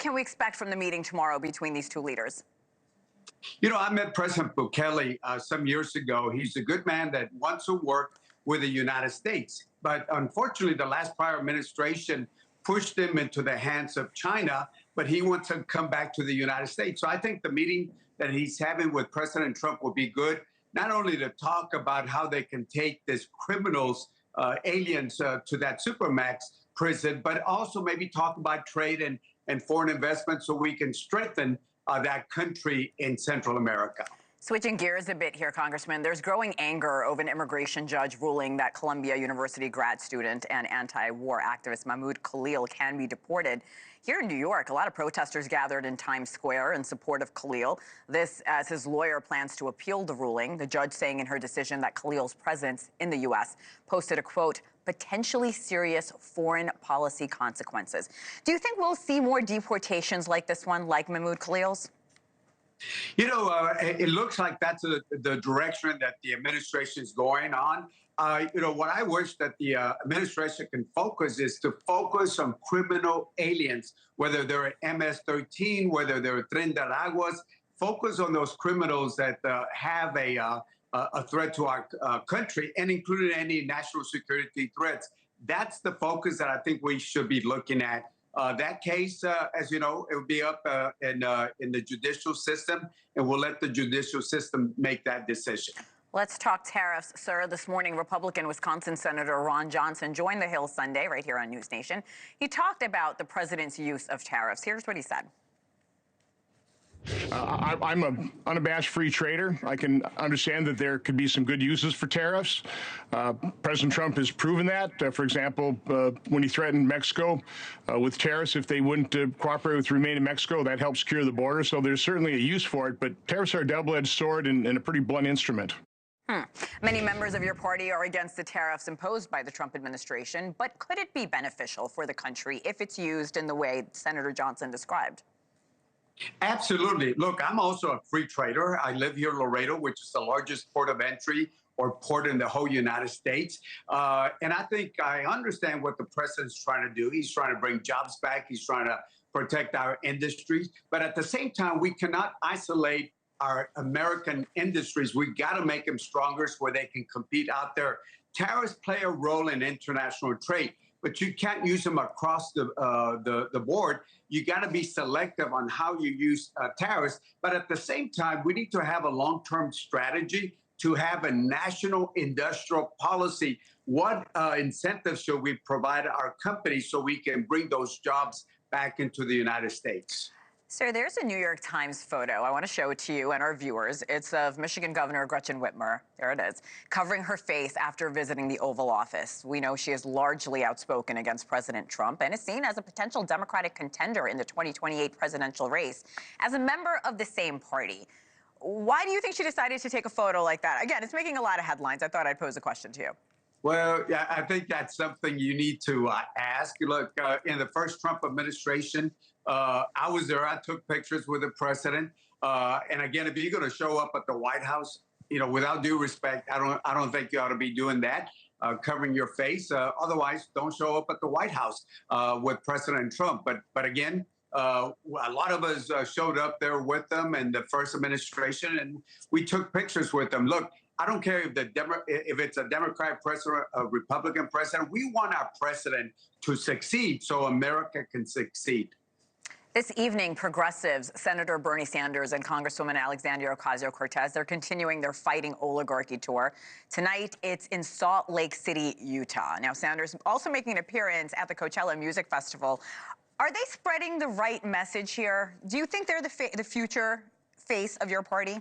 can we expect from the meeting tomorrow between these two leaders? You know, I met President Bukele some years ago. He's a good man that wants to work with the United States. But unfortunately, the last prior administration pushed him into the hands of China, but he wants to come back to the United States. So I think the meeting that he's having with President Trump will be good, not only to talk about how they can take these criminals, aliens, to that supermax prison, but also maybe talk about trade and foreign investment so we can strengthen that country in Central America. Switching gears a bit here, Congressman, there's growing anger over an immigration judge ruling that Columbia University grad student and anti-war activist Mahmoud Khalil can be deported. Here in New York, a lot of protesters gathered in Times Square in support of Khalil. This as his lawyer plans to appeal the ruling. The judge saying in her decision that Khalil's presence in the U.S. posted a, quote, potentially serious foreign policy consequences. Do you think we'll see more deportations like this one, like Mahmoud Khalil's? You know, it looks like that's the direction that the administration is going on. You know, what I wish that the administration can focus is to focus on criminal aliens, whether they're MS-13, whether they're Tren de Aguas, focus on those criminals that have a threat to our country, and including any national security threats. That's the focus that I think we should be looking at. That case, as you know, it will be up in the judicial system, and we'll let the judicial system make that decision. Let's talk tariffs, sir. This morning, Republican Wisconsin Senator Ron Johnson joined the Hill Sunday right here on NewsNation. He talked about the president's use of tariffs. Here's what he said. I'm an unabashed free trader. I can understand that there could be some good uses for tariffs. President Trump has proven that. For example, when he threatened Mexico with tariffs, if they wouldn't cooperate with remain in Mexico, that helps secure the border. So there's certainly a use for it. But tariffs are a double-edged sword and a pretty blunt instrument. Many members of your party are against the tariffs imposed by the Trump administration. But could it be beneficial for the country if it's used in the way Senator Johnson described? Absolutely. Look, I'm also a free trader. I live here in Laredo, which is the largest port of entry or port in the whole United States. And I think I understand what the president's trying to do. He's trying to bring jobs back. He's trying to protect our industries. But at the same time, we cannot isolate our American industries. We got to make them stronger so where they can compete out there. Tariffs play a role in international trade, but you can't use them across the board. You got to be selective on how you use tariffs. But at the same time, we need to have a long-term strategy to have a national industrial policy. What incentives should we provide our companies so we can bring those jobs back into the United States? Sir, there's a New York Times photo. I want to show it to you and our viewers. It's of Michigan Governor Gretchen Whitmer, there it is, covering her face after visiting the Oval Office. We know she is largely outspoken against President Trump and is seen as a potential Democratic contender in the 2028 presidential race as a member of the same party. Why do you think she decided to take a photo like that? Again, it's making a lot of headlines. I thought I'd pose a question to you. Well, yeah, I think that's something you need to ask. Look, in the first Trump administration, I was there. I took pictures with the president. And again, if you're going to show up at the White House, you know, without due respect, I don't think you ought to be doing that, covering your face. Otherwise, don't show up at the White House with President Trump. But again, a lot of us showed up there with them in the first administration, and we took pictures with them. Look, I don't care if it's a Democratic president or a Republican president. We want our president to succeed so America can succeed. This evening, progressives, Senator Bernie Sanders and Congresswoman Alexandria Ocasio-Cortez, they're continuing their Fighting Oligarchy tour. Tonight, it's in Salt Lake City, Utah. Now, Sanders also making an appearance at the Coachella Music Festival. Are they spreading the right message here? Do you think they're the future face of your party?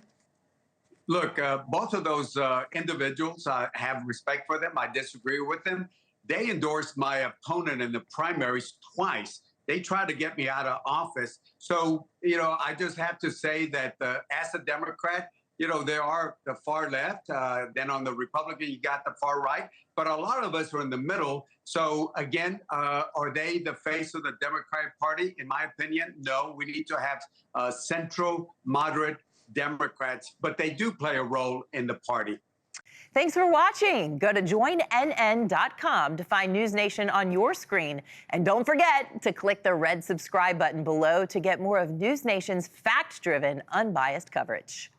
Look, both of those individuals, I have respect for them. I disagree with them. They endorsed my opponent in the primaries twice. They tried to get me out of office. So, you know, I just have to say that as a Democrat, you know, there are the far left. Then on the Republican, you got the far right. But a lot of us are in the middle. So, again, are they the face of the Democratic Party? In my opinion, no. We need to have central, moderate Democrats, but they do play a role in the party. Thanks for watching. Go to joinnn.com to find News Nation on your screen. And don't forget to click the red subscribe button below to get more of News Nation's fact-driven, unbiased coverage.